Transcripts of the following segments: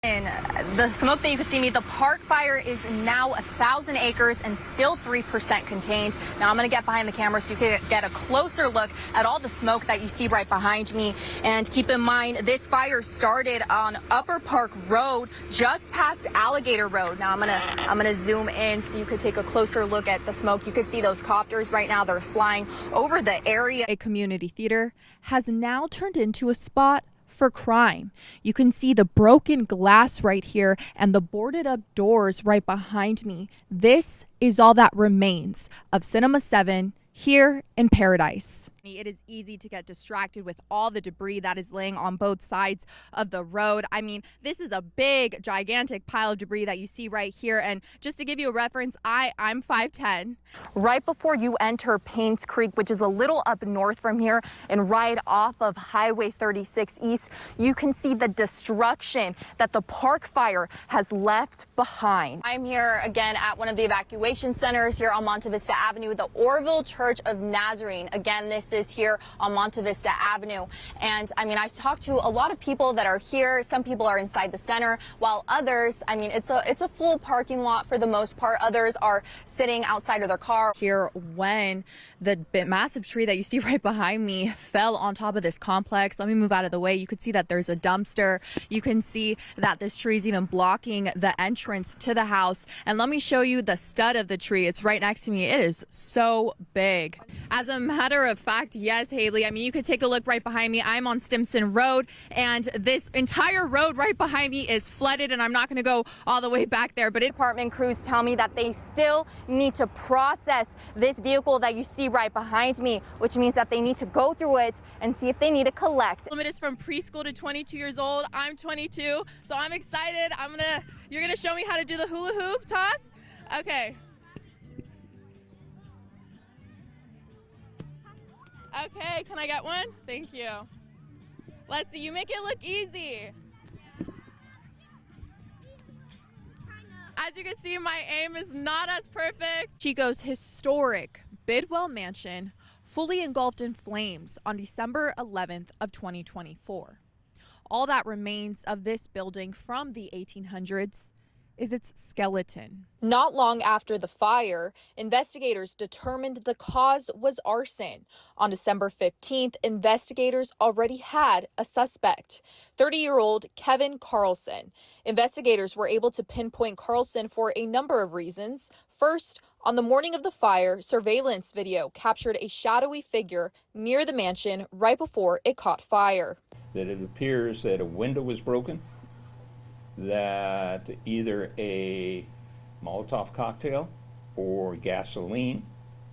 And the smoke that you could see me, the park fire is now 1,000 acres and still 3% contained. Now I'm going to get behind the camera so you can get a closer look at all the smoke that you see right behind me. And keep in mind, this fire started on Upper Park Road, just past Alligator Road. Now I'm gonna zoom in so you could take a closer look at the smoke. You could see those copters right now. They're flying over the area. A community theater has now turned into a spot for crime. You can see the broken glass right here and the boarded up doors right behind me. This is all that remains of Cinema 7 here in Paradise. It is easy to get distracted with all the debris that is laying on both sides of the road. I mean, this is a big, gigantic pile of debris that you see right here. And just to give you a reference, I'm 5'10". Right before you enter Paynes Creek, which is a little up north from here and right off of Highway 36 East, you can see the destruction that the park fire has left behind. I'm here again at one of the evacuation centers here on Monte Vista Avenue, the Orville Church of Nazarene. Again, this is here on Monte Vista Avenue. And I mean, I talked to a lot of people that are here. Some people are inside the center, while others, I mean, it's a full parking lot for the most part. Others are sitting outside of their car. Here when the massive tree that you see right behind me fell on top of this complex. Let me move out of the way. You could see that there's a dumpster. You can see that this tree is even blocking the entrance to the house. And let me show you the stud of the tree. It's right next to me. It is so big. As a matter of fact, yes, Haley, I mean, you could take a look right behind me. I'm on Stimson Road, and this entire road right behind me is flooded, and I'm not going to go all the way back there, but department crews tell me that they still need to process this vehicle that you see right behind me, which means that they need to go through it and see if they need to collect. The limit is from preschool to 22 years old. I'm 22, so I'm excited. You're going to show me how to do the hula hoop toss? Okay. Okay, can I get one? Thank you. Let's see, you make it look easy. As you can see, my aim is not as perfect. Chico's historic Bidwell Mansion fully engulfed in flames on December 11th of 2024. All that remains of this building from the 1800s is its skeleton. Not long after the fire, investigators determined the cause was arson. On December 15th, investigators already had a suspect, 30-year-old Kevin Carlson. Investigators were able to pinpoint Carlson for a number of reasons. First, on the morning of the fire, surveillance video captured a shadowy figure near the mansion right before it caught fire. That it appears that a window was broken, that either a Molotov cocktail or gasoline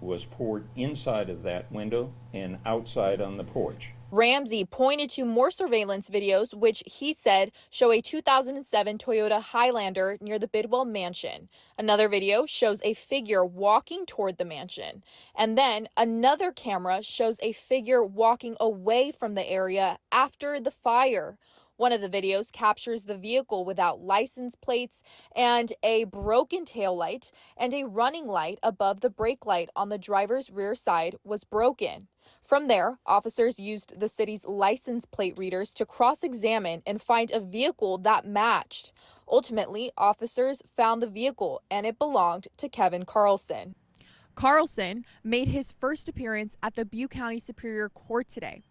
was poured inside of that window and outside on the porch. Ramsey pointed to more surveillance videos, which he said show a 2007 Toyota Highlander near the Bidwell Mansion. Another video shows a figure walking toward the mansion. And then another camera shows a figure walking away from the area after the fire. One of the videos captures the vehicle without license plates and a broken taillight, and a running light above the brake light on the driver's rear side was broken. From there, officers used the city's license plate readers to cross-examine and find a vehicle that matched. Ultimately, officers found the vehicle, and it belonged to Kevin Carlson. Carlson made his first appearance at the Butte County Superior Court today.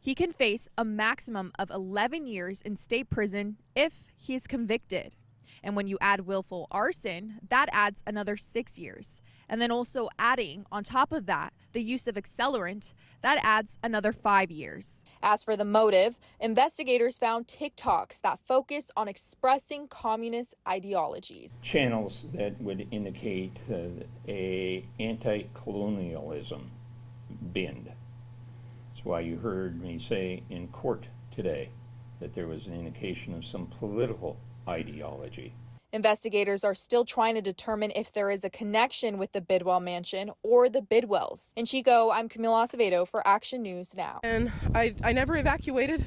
He can face a maximum of 11 years in state prison if he is convicted. And when you add willful arson, that adds another 6 years. And then also adding on top of that the use of accelerant, that adds another 5 years. As for the motive, investigators found TikToks that focus on expressing communist ideologies. Channels that would indicate a anti-colonialism bend. That's why you heard me say in court today that there was an indication of some political ideology. Investigators are still trying to determine if there is a connection with the Bidwell Mansion or the Bidwells. In Chico, I'm Camille Acevedo for Action News Now. And I never evacuated.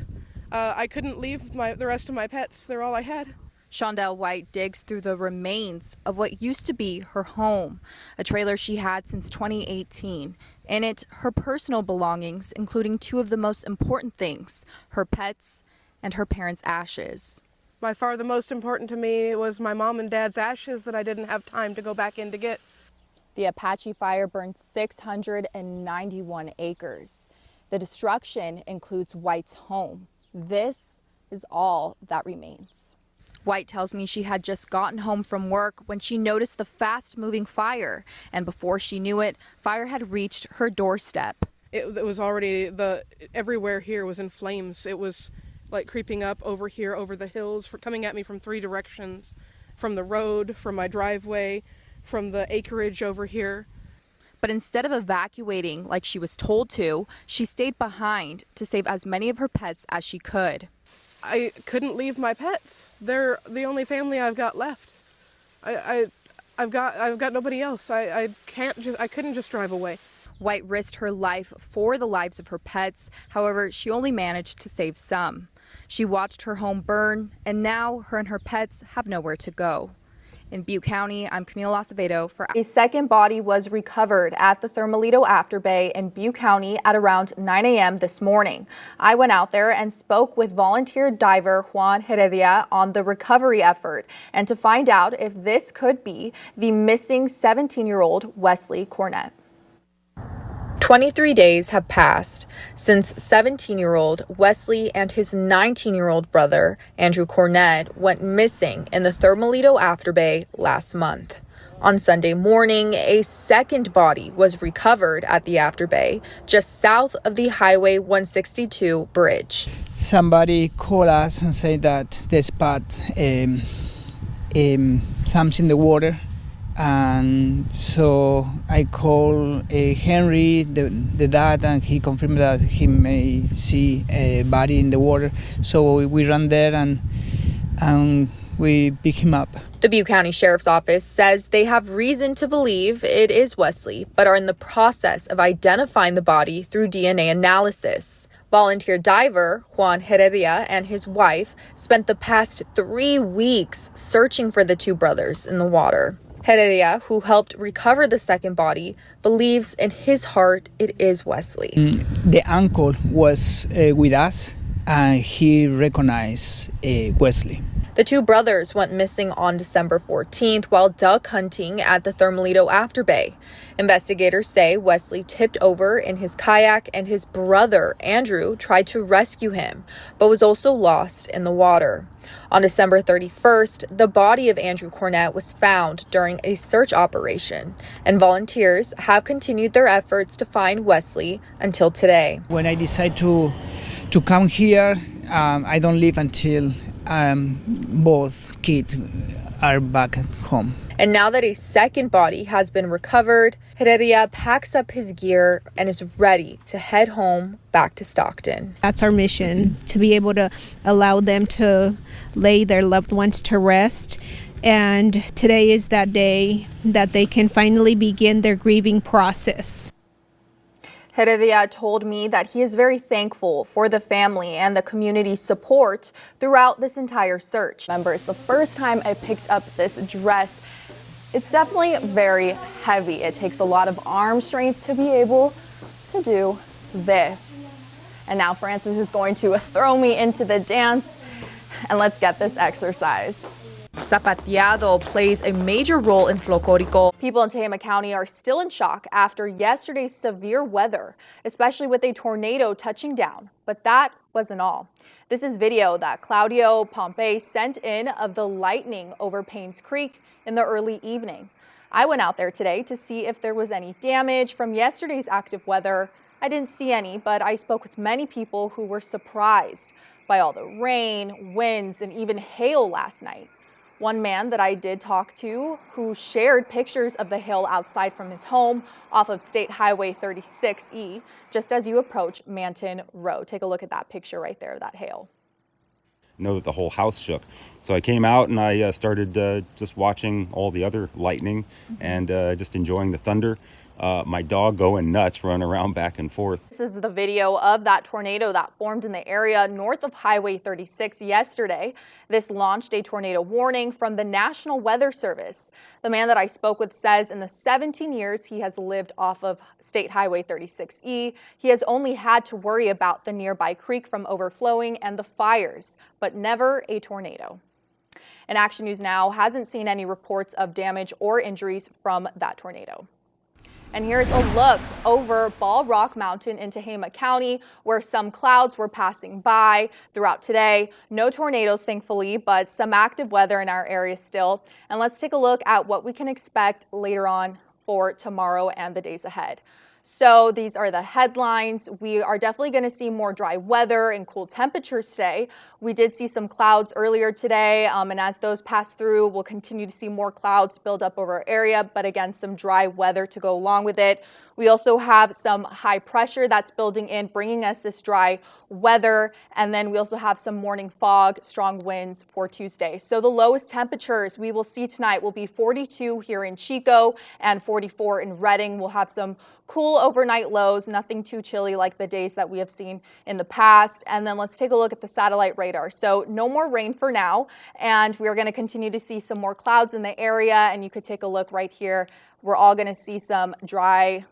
I couldn't leave the rest of my pets. They're all I had. Shondell White digs through the remains of what used to be her home, a trailer she had since 2018. In it, her personal belongings, including two of the most important things, her pets and her parents' ashes. By far the most important to me was my mom and dad's ashes that I didn't have time to go back in to get. The Apache fire burned 691 acres. The destruction includes White's home. This is all that remains. White tells me she had just gotten home from work when she noticed the fast-moving fire, and before she knew it, fire had reached her doorstep. It was already, everywhere here was in flames. It was like creeping up over here, over the hills, coming at me from 3 directions, from the road, from my driveway, from the acreage over here. But instead of evacuating like she was told to, she stayed behind to save as many of her pets as she could. I couldn't leave my pets. They're the only family I've got left. I've got nobody else. I couldn't just drive away. White risked her life for the lives of her pets. However, she only managed to save some. She watched her home burn, and now her and her pets have nowhere to go. In Butte County, I'm Camila Acevedo for. A second body was recovered at the Thermalito Afterbay in Butte County at around 9 a.m. this morning. I went out there and spoke with volunteer diver Juan Heredia on the recovery effort and to find out if this could be the missing 17-year-old Wesley Cornett. 23 days have passed since 17-year-old Wesley and his 19-year-old brother, Andrew Cornett, went missing in the Thermalito Afterbay last month. On Sunday morning, a second body was recovered at the Afterbay, just south of the Highway 162 bridge. Somebody called us and said that they spot something in the water. And so I called Henry, the dad, and he confirmed that he may see a body in the water. So we ran there and we picked him up. The Butte County Sheriff's Office says they have reason to believe it is Wesley, but are in the process of identifying the body through DNA analysis. Volunteer diver Juan Heredia and his wife spent the past 3 weeks searching for the two brothers in the water. Heredia, who helped recover the second body, believes in his heart it is Wesley. The uncle was with us and he recognized Wesley. The two brothers went missing on December 14th while duck hunting at the Thermalito Afterbay. Investigators say Wesley tipped over in his kayak and his brother, Andrew, tried to rescue him, but was also lost in the water. On December 31st, the body of Andrew Cornett was found during a search operation, and volunteers have continued their efforts to find Wesley until today. When I decide to come here, I don't leave until both kids are back at home. And now that a second body has been recovered, Heredia packs up his gear and is ready to head home back to Stockton. That's our mission, to be able to allow them to lay their loved ones to rest. And today is that day that they can finally begin their grieving process. Heredia told me that he is very thankful for the family and the community's support throughout this entire search. Members, the first time I picked up this dress, it's definitely very heavy. It takes a lot of arm strength to be able to do this. And now Francis is going to throw me into the dance, and let's get this exercise. Zapateado plays a major role in Folclorico. People in Tehama County are still in shock after yesterday's severe weather, especially with a tornado touching down. But that wasn't all. This is video that Claudio Pompey sent in of the lightning over Paynes Creek in the early evening. I went out there today to see if there was any damage from yesterday's active weather. I didn't see any, but I spoke with many people who were surprised by all the rain, winds, and even hail last night. One man that I did talk to who shared pictures of the hail outside from his home off of State Highway 36E, just as you approach Manton Road. Take a look at that picture right there, that hail. Know that the whole house shook. So I came out and I started just watching all the other lightning and just enjoying the thunder. My dog going nuts, running around back and forth. This is the video of that tornado that formed in the area north of Highway 36 yesterday. This launched a tornado warning from the National Weather Service. The man that I spoke with says in the 17 years he has lived off of State Highway 36E, he has only had to worry about the nearby creek from overflowing and the fires, but never a tornado. And Action News Now hasn't seen any reports of damage or injuries from that tornado. And here's a look over Ball Rock Mountain in Tehama County, where some clouds were passing by throughout today. No tornadoes, thankfully, but some active weather in our area still. And let's take a look at what we can expect later on for tomorrow and the days ahead. So these are the headlines. We are definitely going to see more dry weather and cool temperatures today. We did see some clouds earlier today, and as those pass through, we'll continue to see more clouds build up over our area, but again, some dry weather to go along with it. We also have some high pressure that's building in, bringing us this dry weather, and then we also have some morning fog, strong winds for Tuesday. So the lowest temperatures we will see tonight will be 42 here in Chico and 44 in Redding. We'll have some cool overnight lows, nothing too chilly like the days that we have seen in the past. And then let's take a look at the satellite radar. So no more rain for now, and we're going to continue to see some more clouds in the area, and you could take a look right here. We're all going to see some dry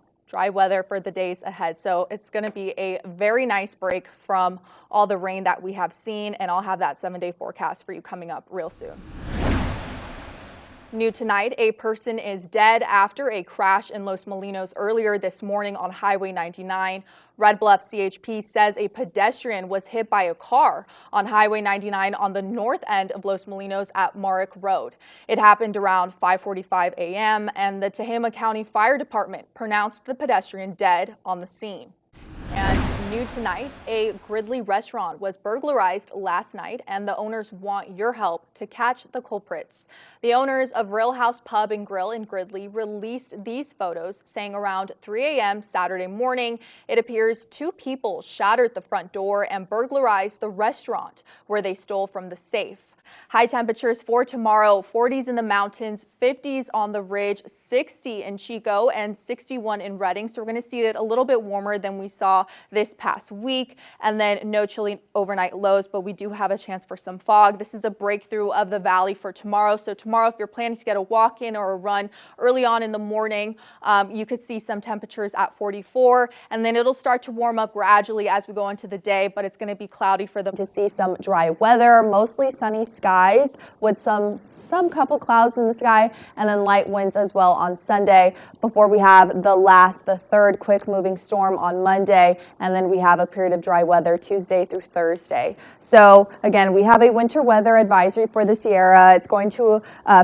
weather for the days ahead. So it's going to be a very nice break from all the rain that we have seen, and I'll have that 7-day forecast for you coming up real soon. New tonight, a person is dead after a crash in Los Molinos earlier this morning on Highway 99. Red Bluff CHP says a pedestrian was hit by a car on Highway 99 on the north end of Los Molinos at Marick Road. It happened around 5:45 a.m. and the Tehama County Fire Department pronounced the pedestrian dead on the scene. And new tonight, a Gridley restaurant was burglarized last night, and the owners want your help to catch the culprits. The owners of Rail House Pub and Grill in Gridley released these photos, saying around 3 a.m. Saturday morning, it appears two people shattered the front door and burglarized the restaurant, where they stole from the safe. High temperatures for tomorrow, 40s in the mountains, 50s on the ridge, 60 in Chico, and 61 in Redding. So we're going to see it a little bit warmer than we saw this past week. And then no chilly overnight lows, but we do have a chance for some fog. This is a breakthrough of the valley for tomorrow. So tomorrow, if you're planning to get a walk-in or a run early on in the morning, you could see some temperatures at 44. And then it'll start to warm up gradually as we go into the day, but it's going to be cloudy for them to see some dry weather, mostly sunny skies with some couple clouds in the sky, and then light winds as well on Sunday before we have the third quick moving storm on Monday, and then we have a period of dry weather Tuesday through Thursday. So again, we have a winter weather advisory for the Sierra. It's going to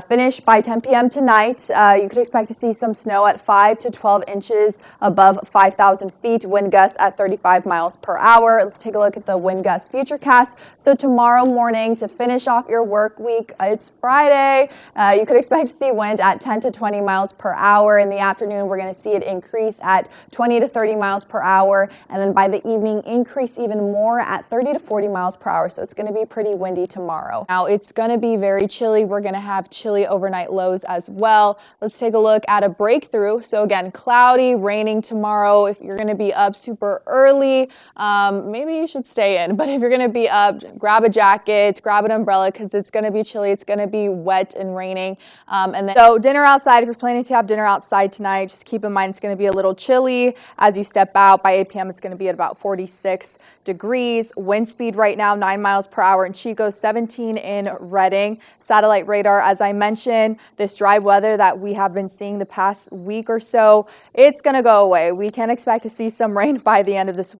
finish by 10 p.m. tonight. You could expect to see some snow at 5 to 12 inches above 5,000 feet, wind gusts at 35 miles per hour. Let's take a look at the wind gust futurecast. So tomorrow morning, to finish off your work week, it's Friday. You could expect to see wind at 10 to 20 miles per hour. In the afternoon, we're going to see it increase at 20 to 30 miles per hour. And then by the evening, increase even more at 30 to 40 miles per hour. So it's going to be pretty windy tomorrow. Now, it's going to be very chilly. We're going to have chilly overnight lows as well. Let's take a look at a breakthrough. So again, cloudy, raining tomorrow. If you're going to be up super early, maybe you should stay in. But if you're going to be up, grab a jacket, grab an umbrella, because it's going to be chilly. It's going to be wet and raining. So dinner outside, if you're planning to have dinner outside tonight, just keep in mind it's going to be a little chilly as you step out. By 8 p.m. it's going to be at about 46 degrees. Wind speed right now 9 miles per hour in Chico, 17 in Redding. Satellite radar, as I mentioned, this dry weather that we have been seeing the past week or so, it's going to go away. We can expect to see some rain by the end of this